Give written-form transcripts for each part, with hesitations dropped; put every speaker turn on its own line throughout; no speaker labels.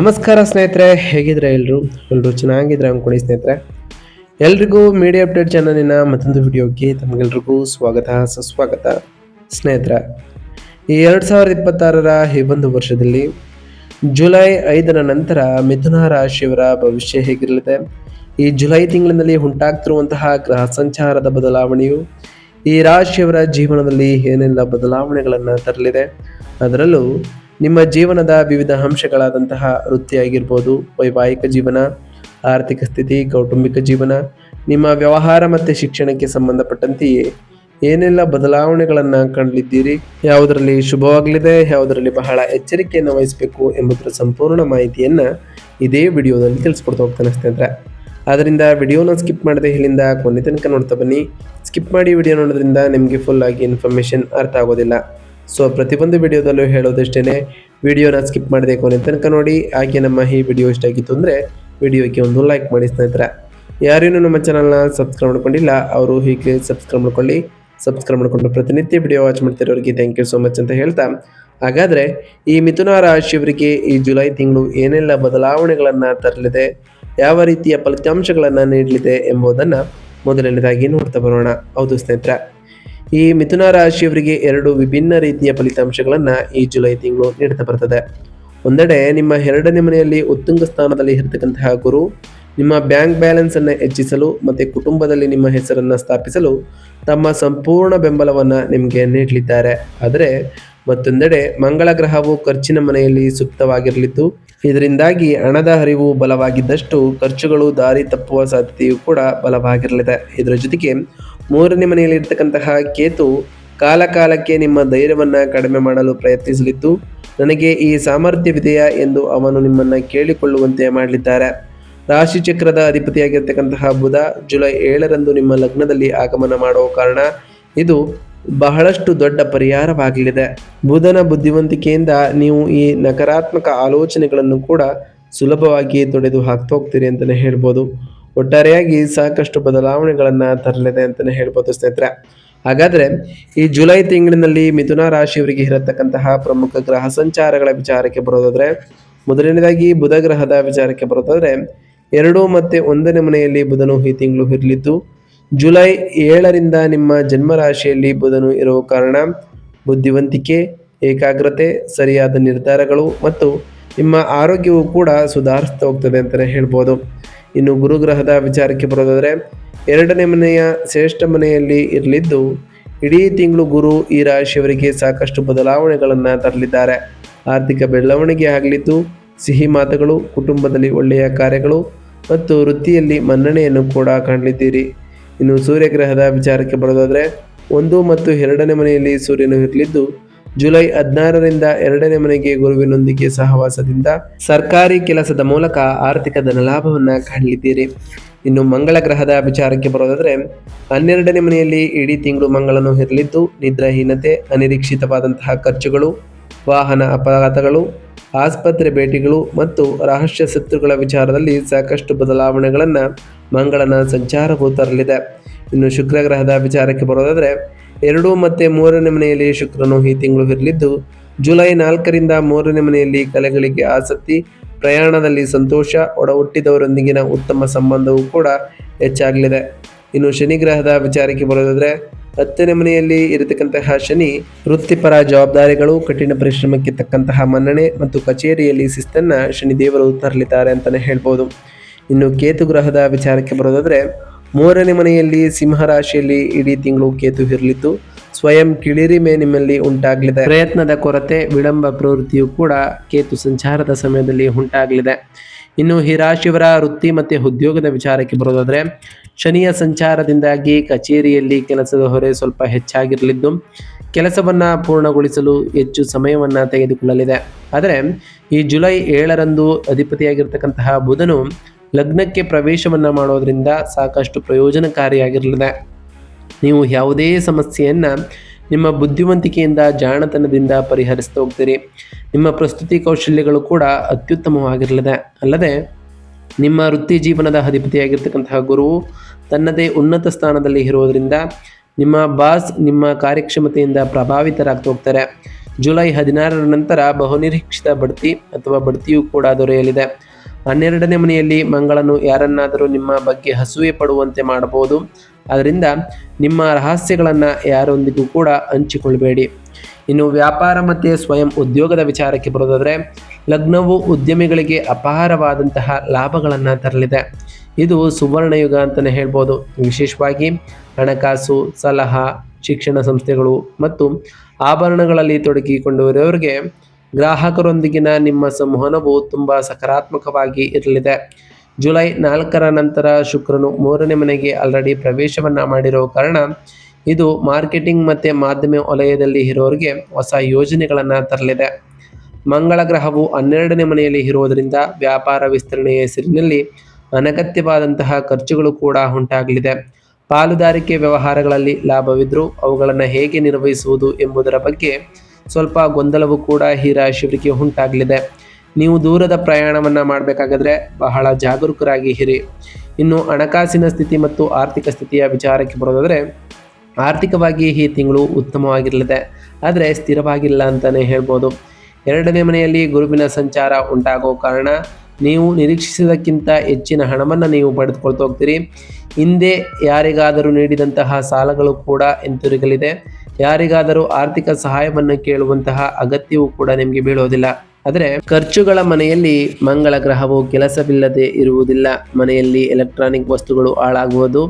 ನಮಸ್ಕಾರ ಸ್ನೇಹಿತರೆ, ಹೇಗಿದ್ರೆ ಎಲ್ಲರೂ ಚೆನ್ನಾಗಿದ್ರೆ ಅನ್ಕೊಳ್ಳಿ ಸ್ನೇಹಿತರೆ. ಎಲ್ರಿಗೂ ಮೀಡಿಯಾ ಅಪ್ಡೇಟ್ ಚಾನಲಿನ ಮತ್ತೊಂದು ವಿಡಿಯೋಗೆ ತಮಗೆಲ್ರಿಗೂ ಸ್ವಾಗತ ಸುಸ್ವಾಗತ. ಸ್ನೇಹಿತರೆ, ಈ 2026ರ ಈ ಒಂದು ವರ್ಷದಲ್ಲಿ ಜುಲೈ 5ರ ನಂತರ ಮಿಥುನ ರಾಶಿಯವರ ಭವಿಷ್ಯ ಹೇಗಿರಲಿದೆ, ಈ ಜುಲೈ ತಿಂಗಳಿನಲ್ಲಿ ಉಂಟಾಗ್ತಿರುವಂತಹ ಗ್ರಹ ಸಂಚಾರದ ಬದಲಾವಣೆಯು ಈ ರಾಶಿಯವರ ಜೀವನದಲ್ಲಿ ಏನೆಲ್ಲ ಬದಲಾವಣೆಗಳನ್ನು ತರಲಿದೆ, ಅದರಲ್ಲೂ ನಿಮ್ಮ ಜೀವನದ ವಿವಿಧ ಅಂಶಗಳಾದಂತಹ ವೃತ್ತಿಯಾಗಿರ್ಬೋದು, ವೈವಾಹಿಕ ಜೀವನ, ಆರ್ಥಿಕ ಸ್ಥಿತಿ, ಕೌಟುಂಬಿಕ ಜೀವನ, ನಿಮ್ಮ ವ್ಯವಹಾರ ಮತ್ತು ಶಿಕ್ಷಣಕ್ಕೆ ಸಂಬಂಧಪಟ್ಟಂತೆಯೇ ಏನೆಲ್ಲ ಬದಲಾವಣೆಗಳನ್ನು ಕಾಣಲಿದ್ದೀರಿ, ಯಾವುದರಲ್ಲಿ ಶುಭವಾಗಲಿದೆ, ಯಾವುದರಲ್ಲಿ ಬಹಳ ಎಚ್ಚರಿಕೆಯನ್ನು ವಹಿಸಬೇಕು ಎಂಬುದರ ಸಂಪೂರ್ಣ ಮಾಹಿತಿಯನ್ನು ಇದೇ ವಿಡಿಯೋದಲ್ಲಿ ತಿಳಿಸ್ಕೊಡ್ತಾ ಹೋಗ್ತಾನೆ ಸ್ನೇಹಿತರೆ. ಆದ್ದರಿಂದ ವಿಡಿಯೋನ ಸ್ಕಿಪ್ ಮಾಡದೆ ಇಲ್ಲಿಂದ ಕೊನೆ ತನಕ ನೋಡ್ತಾ ಬನ್ನಿ. ಸ್ಕಿಪ್ ಮಾಡಿ ವಿಡಿಯೋ ನೋಡೋದ್ರಿಂದ ನಿಮಗೆ ಫುಲ್ ಆಗಿ ಇನ್ಫಾರ್ಮೇಷನ್ ಅರ್ಥ ಆಗೋದಿಲ್ಲ. ಸೊ ಪ್ರತಿಯೊಂದು ವಿಡಿಯೋದಲ್ಲೂ ಹೇಳೋದಷ್ಟೇ, ವಿಡಿಯೋನ ಸ್ಕಿಪ್ ಮಾಡದೆ ಕೊನೆ ತನಕ ನೋಡಿ. ಹಾಗೆ ನಮ್ಮ ಈ ವಿಡಿಯೋ ಇಷ್ಟ ಆಗಿತ್ತು ಅಂದರೆ ವಿಡಿಯೋಕ್ಕೆ ಒಂದು ಲೈಕ್ ಮಾಡಿ ಸ್ನೇಹಿತರೆ. ಯಾರೇನು ನಮ್ಮ ಚಾನಲ್ನ ಸಬ್ಸ್ಕ್ರೈಬ್ ಮಾಡ್ಕೊಂಡಿಲ್ಲ ಅವರು ಹೀಗೆ ಸಬ್ಸ್ಕ್ರೈಬ್ ಮಾಡ್ಕೊಳ್ಳಿ. ಸಬ್ಸ್ಕ್ರೈಬ್ ಮಾಡಿಕೊಂಡು ಪ್ರತಿನಿತ್ಯ ವಿಡಿಯೋ ವಾಚ್ ಮಾಡ್ತಿರೋರಿಗೆ ಥ್ಯಾಂಕ್ ಯು ಸೋ ಮಚ್ ಅಂತ ಹೇಳ್ತಾ, ಹಾಗಾದರೆ ಈ ಮಿಥುನ ರಾಶಿಯವರಿಗೆ ಈ ಜುಲೈ ತಿಂಗಳು ಏನೆಲ್ಲ ಬದಲಾವಣೆಗಳನ್ನು ತರಲಿದೆ, ಯಾವ ರೀತಿಯ ಫಲಿತಾಂಶಗಳನ್ನು ನೀಡಲಿದೆ ಎಂಬುದನ್ನು ಮೊದಲನೇದಾಗಿ ನೋಡ್ತಾ ಬರೋಣ. ಹೌದು ಸ್ನೇಹಿತರೆ, ಈ ಮಿಥುನ ರಾಶಿಯವರಿಗೆ ಎರಡು ವಿಭಿನ್ನ ರೀತಿಯ ಫಲಿತಾಂಶಗಳನ್ನು ಈ ಜುಲೈ ತಿಂಗಳು ನೀಡ್ತಾ ಬರ್ತದೆ. ಒಂದೆಡೆ ನಿಮ್ಮ 2ನೇ ಮನೆಯಲ್ಲಿ ಉತ್ತುಂಗ ಸ್ಥಾನದಲ್ಲಿ ಇರತಕ್ಕಂತಹ ಗುರು ನಿಮ್ಮ ಬ್ಯಾಂಕ್ ಬ್ಯಾಲೆನ್ಸ್ ಅನ್ನು ಹೆಚ್ಚಿಸಲು ಮತ್ತು ಕುಟುಂಬದಲ್ಲಿ ನಿಮ್ಮ ಹೆಸರನ್ನು ಸ್ಥಾಪಿಸಲು ತಮ್ಮ ಸಂಪೂರ್ಣ ಬೆಂಬಲವನ್ನು ನಿಮಗೆ ನೀಡಲಿದ್ದಾರೆ. ಆದರೆ ಮತ್ತೊಂದೆಡೆ ಮಂಗಳ ಗ್ರಹವು ಖರ್ಚಿನ ಮನೆಯಲ್ಲಿ ಸುಪ್ತವಾಗಿರಲಿದ್ದು, ಇದರಿಂದಾಗಿ ಹಣದ ಹರಿವು ಬಲವಾಗಿದ್ದಷ್ಟು ಖರ್ಚುಗಳು ದಾರಿ ತಪ್ಪುವ ಸಾಧ್ಯತೆಯೂ ಕೂಡ ಬಲವಾಗಿರಲಿದೆ. ಇದರ ಜೊತೆಗೆ 3ನೇ ಮನೆಯಲ್ಲಿ ಇರ್ತಕ್ಕಂತಹ ಕೇತು ಕಾಲಕಾಲಕ್ಕೆ ನಿಮ್ಮ ಧೈರ್ಯವನ್ನು ಕಡಿಮೆ ಮಾಡಲು ಪ್ರಯತ್ನಿಸಲಿದ್ದು, ನನಗೆ ಈ ಸಾಮರ್ಥ್ಯವಿದೆಯಾ ಎಂದು ಅವನು ನಿಮ್ಮನ್ನು ಕೇಳಿಕೊಳ್ಳುವಂತೆ ಮಾಡಲಿದ್ದಾರೆ. ರಾಶಿ ಚಕ್ರದ ಅಧಿಪತಿಯಾಗಿರ್ತಕ್ಕಂತಹ ಬುಧ ಜುಲೈ 7ರಂದು ನಿಮ್ಮ ಲಗ್ನದಲ್ಲಿ ಆಗಮನ ಮಾಡುವ ಕಾರಣ ಇದು ಬಹಳಷ್ಟು ದೊಡ್ಡ ಪರಿಹಾರವಾಗಲಿದೆ. ಬುಧನ ಬುದ್ಧಿವಂತಿಕೆಯಿಂದ ನೀವು ಈ ನಕಾರಾತ್ಮಕ ಆಲೋಚನೆಗಳನ್ನು ಕೂಡ ಸುಲಭವಾಗಿ ತೊಡೆದು ಹಾಕ್ತಾ ಹೋಗ್ತೀರಿ ಅಂತಲೇ ಹೇಳ್ಬೋದು. ಒಟ್ಟಾರೆಯಾಗಿ ಸಾಕಷ್ಟು ಬದಲಾವಣೆಗಳನ್ನು ತರಲಿದೆ ಅಂತಲೇ ಹೇಳ್ಬೋದು ಸ್ನೇಹಿತರೆ. ಹಾಗಾದರೆ ಈ ಜುಲೈ ತಿಂಗಳಿನಲ್ಲಿ ಮಿಥುನ ರಾಶಿಯವರಿಗೆ ಇರತಕ್ಕಂತಹ ಪ್ರಮುಖ ಗ್ರಹ ಸಂಚಾರಗಳ ವಿಚಾರಕ್ಕೆ ಬರೋದಾದರೆ, ಮೊದಲನೇದಾಗಿ ಬುಧ ಗ್ರಹದ ವಿಚಾರಕ್ಕೆ ಬರೋದಾದರೆ 2 ಮತ್ತು 1ನೇ ಮನೆಯಲ್ಲಿ ಬುಧನು ಈ ತಿಂಗಳು ಇರಲಿದ್ದು, ಜುಲೈ 7ರಿಂದ ನಿಮ್ಮ ಜನ್ಮ ರಾಶಿಯಲ್ಲಿ ಬುಧನು ಇರುವ ಕಾರಣ ಬುದ್ಧಿವಂತಿಕೆ, ಏಕಾಗ್ರತೆ, ಸರಿಯಾದ ನಿರ್ಧಾರಗಳು ಮತ್ತು ನಿಮ್ಮ ಆರೋಗ್ಯವು ಕೂಡ ಸುಧಾರಿಸ್ತಾ ಹೋಗ್ತದೆ ಅಂತಲೇ ಹೇಳ್ಬೋದು. ಇನ್ನು ಗುರುಗ್ರಹದ ವಿಚಾರಕ್ಕೆ ಬರೋದಾದರೆ 2ನೇ ಮನೆಯ ಶ್ರೇಷ್ಠ ಮನೆಯಲ್ಲಿ ಇರಲಿದ್ದು, ಇಡೀ ತಿಂಗಳು ಗುರು ಈ ರಾಶಿಯವರಿಗೆ ಸಾಕಷ್ಟು ಬದಲಾವಣೆಗಳನ್ನು ತರಲಿದ್ದಾರೆ. ಆರ್ಥಿಕ ಬೆಳವಣಿಗೆ ಆಗಲಿದ್ದು, ಸಿಹಿ ಮಾತುಗಳು, ಕುಟುಂಬದಲ್ಲಿ ಒಳ್ಳೆಯ ಕಾರ್ಯಗಳು ಮತ್ತು ವೃತ್ತಿಯಲ್ಲಿ ಮನ್ನಣೆಯನ್ನು ಕೂಡ ಕಾಣಲಿದ್ದೀರಿ. ಇನ್ನು ಸೂರ್ಯಗ್ರಹದ ವಿಚಾರಕ್ಕೆ ಬರೋದಾದರೆ 1 ಮತ್ತು 2ನೇ ಮನೆಯಲ್ಲಿ ಸೂರ್ಯನು ಇರಲಿದ್ದು, ಜುಲೈ 16ರಿಂದ 2ನೇ ಮನೆಗೆ ಗುರುವಿನೊಂದಿಗೆ ಸಹವಾಸದಿಂದ ಸರ್ಕಾರಿ ಕೆಲಸದ ಮೂಲಕ ಆರ್ಥಿಕ ಧನಲಾಭವನ್ನು ಕಾಣಲಿದ್ದೀರಿ. ಇನ್ನು ಮಂಗಳ ಗ್ರಹದ ವಿಚಾರಕ್ಕೆ ಬರೋದಾದರೆ 12ನೇ ಮನೆಯಲ್ಲಿ ಇಡೀ ತಿಂಗಳು ಮಂಗಳನು ಇರಲಿದ್ದು, ನಿದ್ರಾಹೀನತೆ, ಅನಿರೀಕ್ಷಿತವಾದಂತಹ ಖರ್ಚುಗಳು, ವಾಹನ ಅಪಘಾತಗಳು, ಆಸ್ಪತ್ರೆ ಭೇಟಿಗಳು ಮತ್ತು ರಹಸ್ಯ ಶತ್ರುಗಳ ವಿಚಾರದಲ್ಲಿ ಸಾಕಷ್ಟು ಬದಲಾವಣೆಗಳನ್ನು ಮಂಗಳನ ಸಂಚಾರವು ತರಲಿದೆ. ಇನ್ನು ಶುಕ್ರ ಗ್ರಹದ ವಿಚಾರಕ್ಕೆ ಬರೋದಾದರೆ 2 ಮತ್ತು 3ನೇ ಮನೆಯಲ್ಲಿ ಶುಕ್ರನು ಈ ತಿಂಗಳು ಇರಲಿದ್ದು, ಜುಲೈ 4ರಿಂದ 3ನೇ ಮನೆಯಲ್ಲಿ ಕಲೆಗಳಿಗೆ ಆಸಕ್ತಿ, ಪ್ರಯಾಣದಲ್ಲಿ ಸಂತೋಷ, ಒಡ ಹುಟ್ಟಿದವರೊಂದಿಗಿನ ಉತ್ತಮ ಸಂಬಂಧವೂ ಕೂಡ ಹೆಚ್ಚಾಗಲಿದೆ. ಇನ್ನು ಶನಿ ಗ್ರಹದ ವಿಚಾರಕ್ಕೆ ಬರೋದಾದರೆ 10ನೇ ಮನೆಯಲ್ಲಿ ಇರತಕ್ಕಂತಹ ಶನಿ ವೃತ್ತಿಪರ ಜವಾಬ್ದಾರಿಗಳು, ಕಠಿಣ ಪರಿಶ್ರಮಕ್ಕೆ ತಕ್ಕಂತಹ ಮನ್ನಣೆ ಮತ್ತು ಕಚೇರಿಯಲ್ಲಿ ಶಿಸ್ತನ್ನು ಶನಿದೇವರು ತರಲಿದ್ದಾರೆ ಅಂತಲೇ ಹೇಳ್ಬೋದು. ಇನ್ನು ಕೇತು ಗ್ರಹದ ವಿಚಾರಕ್ಕೆ ಬರೋದಾದರೆ 3ನೇ ಮನೆಯಲ್ಲಿ ಸಿಂಹರಾಶಿಯಲ್ಲಿ ಇಡೀ ತಿಂಗಳು ಕೇತು ಇರಲಿದ್ದು, ಸ್ವಯಂ ಕಿಳಿರಿಮೆ ನಿಮ್ಮಲ್ಲಿ ಉಂಟಾಗಲಿದೆ. ಪ್ರಯತ್ನದ ಕೊರತೆ, ವಿಳಂಬ ಪ್ರವೃತ್ತಿಯು ಕೂಡ ಕೇತು ಸಂಚಾರದ ಸಮಯದಲ್ಲಿ ಉಂಟಾಗಲಿದೆ. ಇನ್ನು ಈ ರಾಶಿಯವರ ವೃತ್ತಿ ಮತ್ತು ಉದ್ಯೋಗದ ವಿಚಾರಕ್ಕೆ ಬರೋದಾದರೆ ಶನಿಯ ಸಂಚಾರದಿಂದಾಗಿ ಕಚೇರಿಯಲ್ಲಿ ಕೆಲಸದ ಹೊರೆ ಸ್ವಲ್ಪ ಹೆಚ್ಚಾಗಿರಲಿದ್ದು, ಕೆಲಸವನ್ನು ಪೂರ್ಣಗೊಳಿಸಲು ಹೆಚ್ಚು ಸಮಯವನ್ನು ತೆಗೆದುಕೊಳ್ಳಲಿದೆ. ಆದರೆ ಈ ಜುಲೈ 7ರಂದು ಅಧಿಪತಿಯಾಗಿರ್ತಕ್ಕಂತಹ ಬುಧನು ಲಗ್ನಕ್ಕೆ ಪ್ರವೇಶವನ್ನು ಮಾಡೋದರಿಂದ ಸಾಕಷ್ಟು ಪ್ರಯೋಜನಕಾರಿಯಾಗಿರಲಿದೆ. ನೀವು ಯಾವುದೇ ಸಮಸ್ಯೆಯನ್ನು ನಿಮ್ಮ ಬುದ್ಧಿವಂತಿಕೆಯಿಂದ, ಜಾಣತನದಿಂದ ಪರಿಹರಿಸ್ತಾ ಹೋಗ್ತೀರಿ. ನಿಮ್ಮ ಪ್ರಸ್ತುತಿ ಕೌಶಲ್ಯಗಳು ಕೂಡ ಅತ್ಯುತ್ತಮವಾಗಿರಲಿದೆ. ಅಲ್ಲದೆ ನಿಮ್ಮ ವೃತ್ತಿ ಜೀವನದ ಅಧಿಪತಿಯಾಗಿರ್ತಕ್ಕಂತಹ ಗುರುವು ತನ್ನದೇ ಉನ್ನತ ಸ್ಥಾನದಲ್ಲಿ ಇರೋದರಿಂದ ನಿಮ್ಮ ಬಾಸ್ ನಿಮ್ಮ ಕಾರ್ಯಕ್ಷಮತೆಯಿಂದ ಪ್ರಭಾವಿತರಾಗ್ತಾ ಹೋಗ್ತಾರೆ. ಜುಲೈ 16ರ ನಂತರ ಬಹುನಿರೀಕ್ಷಿತ ಬಡ್ತಿ ಅಥವಾ ಬಡ್ತಿಯೂ ಕೂಡ ದೊರೆಯಲಿದೆ. 12ನೇ ಮನೆಯಲ್ಲಿ ಮಂಗಳನು ಯಾರನ್ನಾದರೂ ನಿಮ್ಮ ಬಗ್ಗೆ ಅಸೂಯೆ ಪಡುವಂತೆ ಮಾಡಬಹುದು. ಅದರಿಂದ ನಿಮ್ಮ ರಹಸ್ಯಗಳನ್ನು ಯಾರೊಂದಿಗೂ ಕೂಡ ಹಂಚಿಕೊಳ್ಳಬೇಡಿ. ಇನ್ನು ವ್ಯಾಪಾರ ಮತ್ತು ಸ್ವಯಂ ಉದ್ಯೋಗದ ವಿಚಾರಕ್ಕೆ ಬರೋದಾದರೆ, ಲಗ್ನವು ಉದ್ಯಮಿಗಳಿಗೆ ಅಪಾರವಾದಂತಹ ಲಾಭಗಳನ್ನು ತರಲಿದೆ. ಇದು ಸುವರ್ಣಯುಗ ಅಂತಲೇ ಹೇಳ್ಬೋದು. ವಿಶೇಷವಾಗಿ ಹಣಕಾಸು, ಸಲಹಾ, ಶಿಕ್ಷಣ ಸಂಸ್ಥೆಗಳು ಮತ್ತು ಆಭರಣಗಳಲ್ಲಿ ತೊಡಗಿಕೊಂಡಿರುವವರಿಗೆ ಗ್ರಾಹಕರೊಂದಿಗಿನ ನಿಮ್ಮ ಸಂವಹನವು ತುಂಬ ಸಕಾರಾತ್ಮಕವಾಗಿ ಇರಲಿದೆ. ಜುಲೈ 4ರ ನಂತರ ಶುಕ್ರನು 3ನೇ ಮನೆಗೆ ಆಲ್ರೆಡಿ ಪ್ರವೇಶವನ್ನು ಮಾಡಿರೋ ಕಾರಣ ಇದು ಮಾರ್ಕೆಟಿಂಗ್ ಮತ್ತು ಮಾಧ್ಯಮ ವಲಯದಲ್ಲಿ ಇರೋರಿಗೆ ಹೊಸ ಯೋಜನೆಗಳನ್ನು ತರಲಿದೆ. ಮಂಗಳ ಗ್ರಹವು 12ನೇ ಮನೆಯಲ್ಲಿ ಇರುವುದರಿಂದ ವ್ಯಾಪಾರ ವಿಸ್ತರಣೆಯ ಹೆಸರಿನಲ್ಲಿ ಅನಗತ್ಯವಾದಂತಹ ಖರ್ಚುಗಳು ಕೂಡ ಉಂಟಾಗಲಿದೆ. ಪಾಲುದಾರಿಕೆ ವ್ಯವಹಾರಗಳಲ್ಲಿ ಲಾಭವಿದ್ದರೂ ಅವುಗಳನ್ನು ಹೇಗೆ ನಿರ್ವಹಿಸುವುದು ಎಂಬುದರ ಬಗ್ಗೆ ಸ್ವಲ್ಪ ಗೊಂದಲವೂ ಕೂಡ ಈ ರಾಶಿಯವರಿಗೆ ಉಂಟಾಗಲಿದೆ. ನೀವು ದೂರದ ಪ್ರಯಾಣವನ್ನು ಮಾಡಬೇಕಾದ್ರೆ ಬಹಳ ಜಾಗರೂಕರಾಗಿ ಇರಿ. ಇನ್ನು ಹಣಕಾಸಿನ ಸ್ಥಿತಿ ಮತ್ತು ಆರ್ಥಿಕ ಸ್ಥಿತಿಯ ವಿಚಾರಕ್ಕೆ ಬರೋದಾದರೆ, ಆರ್ಥಿಕವಾಗಿ ಈ ತಿಂಗಳು ಉತ್ತಮವಾಗಿರಲಿದೆ, ಆದರೆ ಸ್ಥಿರವಾಗಿಲ್ಲ ಅಂತಲೇ ಹೇಳ್ಬೋದು. 2ನೇ ಮನೆಯಲ್ಲಿ ಗುರುವಿನ ಸಂಚಾರ ಉಂಟಾಗೋ ಕಾರಣ ನೀವು ನಿರೀಕ್ಷಿಸಿದಕ್ಕಿಂತ ಹೆಚ್ಚಿನ ಹಣವನ್ನು ನೀವು ಪಡೆದುಕೊಳ್ತಾ ಹೋಗ್ತೀರಿ. ಹಿಂದೆ ಯಾರಿಗಾದರೂ ನೀಡಿದಂತಹ ಸಾಲಗಳು ಕೂಡ ಹಿಂತಿರುಗಲಿದೆ. ಯಾರಿಗಾದರೂ ಆರ್ಥಿಕ ಸಹಾಯವನ್ನು ಕೇಳುವಂತಹ ಅಗತ್ಯವೂ ಕೂಡ ನಿಮಗೆ ಬೀಳೋದಿಲ್ಲ. ಆದರೆ ಖರ್ಚುಗಳ ಮನೆಯಲ್ಲಿ ಮಂಗಳ ಗ್ರಹವು ಕೆಲಸವಿಲ್ಲದೆ ಇರುವುದಿಲ್ಲ. ಮನೆಯಲ್ಲಿ ಎಲೆಕ್ಟ್ರಾನಿಕ್ ವಸ್ತುಗಳು ಹಾಳಾಗುವುದು,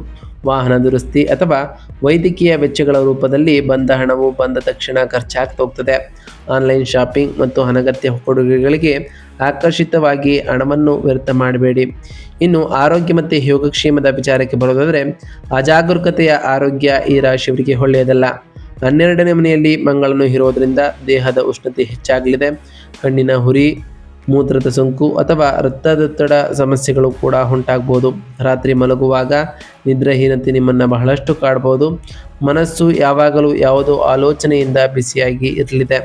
ವಾಹನ ದುರಸ್ತಿ ಅಥವಾ ವೈದ್ಯಕೀಯ ವೆಚ್ಚಗಳ ರೂಪದಲ್ಲಿ ಬಂದ ಹಣವು ಬಂದ ತಕ್ಷಣ ಖರ್ಚಾಗ್ತಾ ಹೋಗ್ತದೆ. ಆನ್ಲೈನ್ ಶಾಪಿಂಗ್ ಮತ್ತು ಅನಗತ್ಯ ಕೊಡುಗೆಗಳಿಗೆ ಆಕರ್ಷಿತವಾಗಿ ಹಣವನ್ನು ವ್ಯರ್ಥ ಮಾಡಬೇಡಿ. ಇನ್ನು ಆರೋಗ್ಯ ಮತ್ತು ಯೋಗಕ್ಷೇಮದ ವಿಚಾರಕ್ಕೆ ಬರೋದಾದರೆ, ಅಜಾಗರೂಕತೆಯ ಆರೋಗ್ಯ ಈ ರಾಶಿಯವರಿಗೆ ಒಳ್ಳೆಯದಲ್ಲ. 12ನೇ ಮನೆಯಲ್ಲಿ ಮಂಗಳನು ಇರೋದರಿಂದ ದೇಹದ ಉಷ್ಣತೆ ಹೆಚ್ಚಾಗಲಿದೆ. ಕಣ್ಣಿನ ಹುರಿ, ಮೂತ್ರದ ಸೋಂಕು ಅಥವಾ ರಕ್ತದೊತ್ತಡ ಸಮಸ್ಯೆಗಳು ಕೂಡ ಉಂಟಾಗ್ಬೋದು. ರಾತ್ರಿ ಮಲಗುವಾಗ ನಿದ್ರಾಹೀನತೆ ನಿಮ್ಮನ್ನು ಬಹಳಷ್ಟು ಕಾಡ್ಬೋದು. ಮನಸ್ಸು ಯಾವಾಗಲೂ ಯಾವುದೋ ಆಲೋಚನೆಯಿಂದ ಬಿಸಿಯಾಗಿ ಇರಲಿದೆ.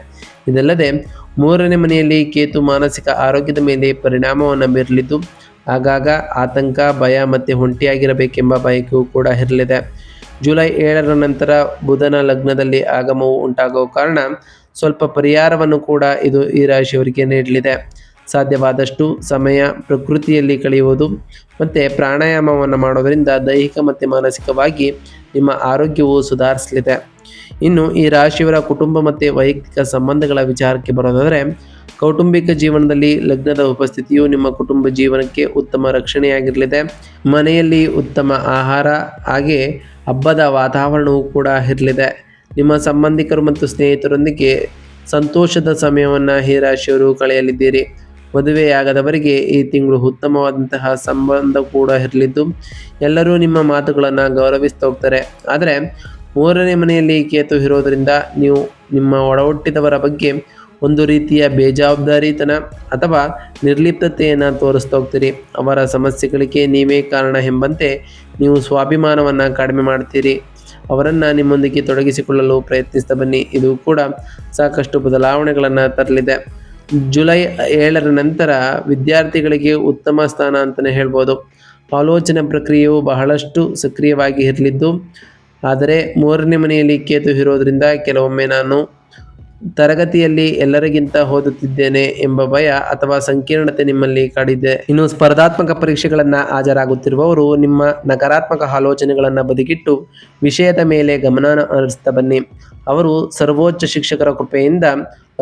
ಇದಲ್ಲದೆ 3ನೇ ಮನೆಯಲ್ಲಿ ಕೇತು ಮಾನಸಿಕ ಆರೋಗ್ಯದ ಮೇಲೆ ಪರಿಣಾಮವನ್ನು ಬೀರಲಿದ್ದು, ಆಗಾಗ ಆತಂಕ, ಭಯ ಮತ್ತು ಒಂಟಿಯಾಗಿರಬೇಕೆಂಬ ಬಯಕೆಯೂ ಕೂಡ ಇರಲಿದೆ. ಜುಲೈ 7ರ ನಂತರ ಬುಧನ ಲಗ್ನದಲ್ಲಿ ಆಗಮವು ಉಂಟಾಗುವ ಕಾರಣ ಸ್ವಲ್ಪ ಪರಿಹಾರವನ್ನು ಕೂಡ ಇದು ಈ ರಾಶಿಯವರಿಗೆ ನೀಡಲಿದೆ. ಸಾಧ್ಯವಾದಷ್ಟು ಸಮಯ ಪ್ರಕೃತಿಯಲ್ಲಿ ಕಳೆಯುವುದು ಮತ್ತು ಪ್ರಾಣಾಯಾಮವನ್ನು ಮಾಡೋದರಿಂದ ದೈಹಿಕ ಮತ್ತು ಮಾನಸಿಕವಾಗಿ ನಿಮ್ಮ ಆರೋಗ್ಯವು ಸುಧಾರಿಸಲಿದೆ. ಇನ್ನು ಈ ರಾಶಿಯವರ ಕುಟುಂಬ ಮತ್ತು ವೈಯಕ್ತಿಕ ಸಂಬಂಧಗಳ ವಿಚಾರಕ್ಕೆ ಬರೋದಾದರೆ, ಕೌಟುಂಬಿಕ ಜೀವನದಲ್ಲಿ ಲಗ್ನದ ಉಪಸ್ಥಿತಿಯು ನಿಮ್ಮ ಕುಟುಂಬ ಜೀವನಕ್ಕೆ ಉತ್ತಮ ರಕ್ಷಣೆಯಾಗಿರಲಿದೆ. ಮನೆಯಲ್ಲಿ ಉತ್ತಮ ಆಹಾರ ಹಾಗೆ ಹಬ್ಬದ ವಾತಾವರಣವೂ ಕೂಡ ಇರಲಿದೆ. ನಿಮ್ಮ ಸಂಬಂಧಿಕರು ಮತ್ತು ಸ್ನೇಹಿತರೊಂದಿಗೆ ಸಂತೋಷದ ಸಮಯವನ್ನು ಈ ರಾಶಿಯವರು ಕಳೆಯಲಿದ್ದೀರಿ. ಮದುವೆಯಾಗದವರಿಗೆ ಈ ತಿಂಗಳು ಉತ್ತಮವಾದಂತಹ ಸಂಬಂಧ ಕೂಡ ಇರಲಿದ್ದು, ಎಲ್ಲರೂ ನಿಮ್ಮ ಮಾತುಗಳನ್ನು ಗೌರವಿಸ್ತಾ ಹೋಗ್ತಾರೆ. ಆದರೆ 3ನೇ ಮನೆಯಲ್ಲಿ ಕೇತು ಇರೋದರಿಂದ ನೀವು ನಿಮ್ಮ ಒಡಹುಟ್ಟಿದವರ ಬಗ್ಗೆ ಒಂದು ರೀತಿಯ ಬೇಜವಾಬ್ದಾರಿತನ ಅಥವಾ ನಿರ್ಲಿಪ್ತತೆಯನ್ನು ತೋರಿಸ್ತಾ ಹೋಗ್ತೀರಿ. ಅವರ ಸಮಸ್ಯೆಗಳಿಗೆ ನೀವೇ ಕಾರಣ ಎಂಬಂತೆ ನೀವು ಸ್ವಾಭಿಮಾನವನ್ನು ಕಡಿಮೆ ಮಾಡ್ತೀರಿ. ಅವರನ್ನು ನಿಮ್ಮೊಂದಿಗೆ ತೊಡಗಿಸಿಕೊಳ್ಳಲು ಪ್ರಯತ್ನಿಸ್ತಾ ಬನ್ನಿ. ಇದು ಕೂಡ ಸಾಕಷ್ಟು ಬದಲಾವಣೆಗಳನ್ನು ತರಲಿದೆ. ಜುಲೈ 7ರ ನಂತರ ವಿದ್ಯಾರ್ಥಿಗಳಿಗೆ ಉತ್ತಮ ಸ್ಥಾನ ಅಂತಲೇ ಹೇಳ್ಬೋದು. ಆಲೋಚನಾ ಪ್ರಕ್ರಿಯೆಯು ಬಹಳಷ್ಟು ಸಕ್ರಿಯವಾಗಿ ಇರಲಿದ್ದು, ಆದರೆ 3ನೇ ಮನೆಯಲ್ಲಿ ಕೇತು ಇರೋದರಿಂದ ಕೆಲವೊಮ್ಮೆ ನಾನು ತರಗತಿಯಲ್ಲಿ ಎಲ್ಲರಿಗಿಂತ ಓದುತ್ತಿದ್ದೇನೆ ಎಂಬ ಭಯ ಅಥವಾ ಸಂಕೀರ್ಣತೆ ನಿಮ್ಮಲ್ಲಿ ಕಾಡಿದೆ. ಇನ್ನು ಸ್ಪರ್ಧಾತ್ಮಕ ಪರೀಕ್ಷೆಗಳನ್ನು ಹಾಜರಾಗುತ್ತಿರುವವರು ನಿಮ್ಮ ನಕಾರಾತ್ಮಕ ಆಲೋಚನೆಗಳನ್ನು ಬದಿಗಿಟ್ಟು ವಿಷಯದ ಮೇಲೆ ಗಮನ ಹರಿಸ್ತಾ ಬನ್ನಿ. ಅವರು ಸರ್ವೋಚ್ಚ ಶಿಕ್ಷಕರ ಕೃಪೆಯಿಂದ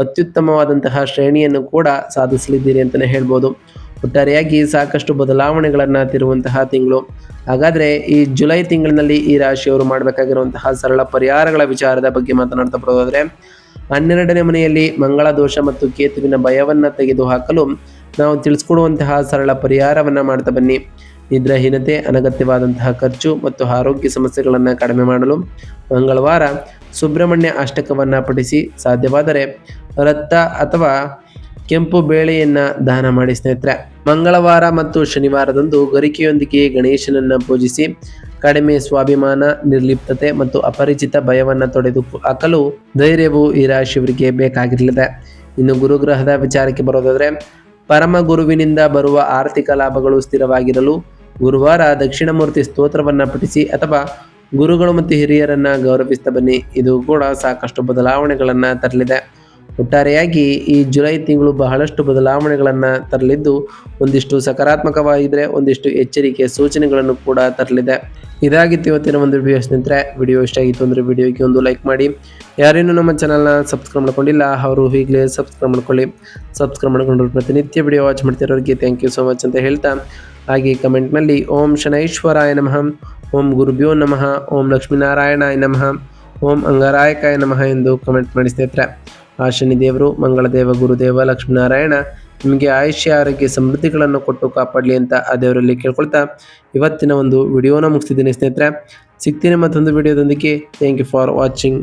ಅತ್ಯುತ್ತಮವಾದಂತಹ ಶ್ರೇಣಿಯನ್ನು ಕೂಡ ಸಾಧಿಸಲಿದ್ದೀರಿ ಅಂತಲೇ ಹೇಳ್ಬೋದು. ಒಟ್ಟಾರೆಯಾಗಿ ಸಾಕಷ್ಟು ಬದಲಾವಣೆಗಳನ್ನು ತರುವಂತಹ ತಿಂಗಳು. ಹಾಗಾದರೆ ಈ ಜುಲೈ ತಿಂಗಳಿನಲ್ಲಿ ಈ ರಾಶಿಯವರು ಮಾಡಬೇಕಾಗಿರುವಂತಹ ಸರಳ ಪರಿಹಾರಗಳ ವಿಚಾರದ ಬಗ್ಗೆ ಮಾತನಾಡ್ತಾ ಬರೋದಾದರೆ, 12ನೇ ಮನೆಯಲ್ಲಿ ಮಂಗಳ ದೋಷ ಮತ್ತು ಕೇತುವಿನ ಭಯವನ್ನು ತೆಗೆದುಹಾಕಲು ನಾವು ತಿಳಿಸ್ಕೊಡುವಂತಹ ಸರಳ ಪರಿಹಾರವನ್ನು ಮಾಡ್ತಾ ಬನ್ನಿ. ನಿದ್ರಾಹೀನತೆ, ಅನಗತ್ಯವಾದಂತಹ ಖರ್ಚು ಮತ್ತು ಆರೋಗ್ಯ ಸಮಸ್ಯೆಗಳನ್ನು ಕಡಿಮೆ ಮಾಡಲು ಮಂಗಳವಾರ ಸುಬ್ರಹ್ಮಣ್ಯ ಅಷ್ಟಕವನ್ನು ಪಠಿಸಿ. ಸಾಧ್ಯವಾದರೆ ರಕ್ತ ಅಥವಾ ಕೆಂಪು ಬೇಳೆಯನ್ನು ದಾನ ಮಾಡಿ ಸ್ನೇಹಿತರೆ. ಮಂಗಳವಾರ ಮತ್ತು ಶನಿವಾರದಂದು ಗರಿಕೆಯೊಂದಿಗೆ ಗಣೇಶನನ್ನು ಪೂಜಿಸಿ. ಕಡಿಮೆ ಸ್ವಾಭಿಮಾನ, ನಿರ್ಲಿಪ್ತತೆ ಮತ್ತು ಅಪರಿಚಿತ ಭಯವನ್ನು ತೊಡೆದು ಹಾಕಲು ಧೈರ್ಯವು ಈ ರಾಶಿಯವರಿಗೆ ಬೇಕಾಗಿರಲಿದೆ. ಇನ್ನು ಗುರುಗ್ರಹದ ವಿಚಾರಕ್ಕೆ ಬರೋದಾದರೆ, ಪರಮ ಗುರುವಿನಿಂದ ಬರುವ ಆರ್ಥಿಕ ಲಾಭಗಳು ಸ್ಥಿರವಾಗಿರಲು ಗುರುವಾರ ದಕ್ಷಿಣಮೂರ್ತಿ ಸ್ತೋತ್ರವನ್ನು ಪಠಿಸಿ ಅಥವಾ ಗುರುಗಳು ಮತ್ತು ಹಿರಿಯರನ್ನು ಗೌರವಿಸ್ತಾ ಬನ್ನಿ. ಇದು ಕೂಡ ಸಾಕಷ್ಟು ಬದಲಾವಣೆಗಳನ್ನು ತರಲಿದೆ. ಒಟ್ಟಾರೆಯಾಗಿ ಈ ಜುಲೈ ತಿಂಗಳು ಬಹಳಷ್ಟು ಬದಲಾವಣೆಗಳನ್ನು ತರಲಿದ್ದು ಒಂದಿಷ್ಟು ಸಕಾರಾತ್ಮಕವಾಗಿದ್ದರೆ ಒಂದಿಷ್ಟು ಎಚ್ಚರಿಕೆಯ ಸೂಚನೆಗಳನ್ನು ಕೂಡ ತರಲಿದೆ. ಇದಾಗಿತ್ತು ಇವತ್ತಿನ ಒಂದು ವಿಡಿಯೋ ಸ್ನೇಹಿತರೆ. ವಿಡಿಯೋ ಇಷ್ಟ ಆಗಿತ್ತು ಅಂದರೆ ವಿಡಿಯೋಗೆ ಒಂದು ಲೈಕ್ ಮಾಡಿ. ಯಾರೇನು ನಮ್ಮ ಚಾನಲ್ನ ಸಬ್ಸ್ಕ್ರೈಬ್ ಮಾಡ್ಕೊಂಡಿಲ್ಲ ಅವರು ಈಗಲೇ ಸಬ್ಸ್ಕ್ರೈಬ್ ಮಾಡ್ಕೊಳ್ಳಿ. ಸಬ್ಸ್ಕ್ರೈಬ್ ಮಾಡ್ಕೊಂಡ್ರು ಪ್ರತಿನಿತ್ಯ ವಿಡಿಯೋ ವಾಚ್ ಮಾಡ್ತಿರೋರಿಗೆ ಥ್ಯಾಂಕ್ ಯು ಸೋ ಮಚ್ ಅಂತ ಹೇಳ್ತಾ, ಹಾಗೆ ಕಮೆಂಟ್ನಲ್ಲಿ ಓಂ ಶನೈಶ್ವರಾಯ ನಮಃ, ಓಂ ಗುರುಭ್ಯೋ ನಮಃ, ಓಂ ಲಕ್ಷ್ಮೀನಾರಾಯಣಾಯ ನಮಃ, ಓಂ ಅಂಗಾರಾಯಕಾಯ ನಮಃ ಎಂದು ಕಮೆಂಟ್ ಮಾಡಿ ಸ್ನೇಹಿತರೆ. ಆ ಶನಿದೇವರು, ಮಂಗಳದೇವ, ಗುರುದೇವ, ಲಕ್ಷ್ಮೀನಾರಾಯಣ ನಿಮಗೆ ಆಯುಷ್ಯ ಆರೋಗ್ಯ ಸಮೃದ್ಧಿಗಳನ್ನು ಕೊಟ್ಟು ಕಾಪಾಡಲಿ ಅಂತ ಆ ದೇವರಲ್ಲಿ ಕೇಳ್ಕೊಳ್ತಾ ಇವತ್ತಿನ ಒಂದು ವಿಡಿಯೋನ ಮುಗಿಸ್ತಿದ್ದೀನಿ ಸ್ನೇಹಿತರೆ. ಸಿಗ್ತೀನಿ ಮತ್ತೊಂದು ವಿಡಿಯೋದೊಂದಿಗೆ. Thank you for watching.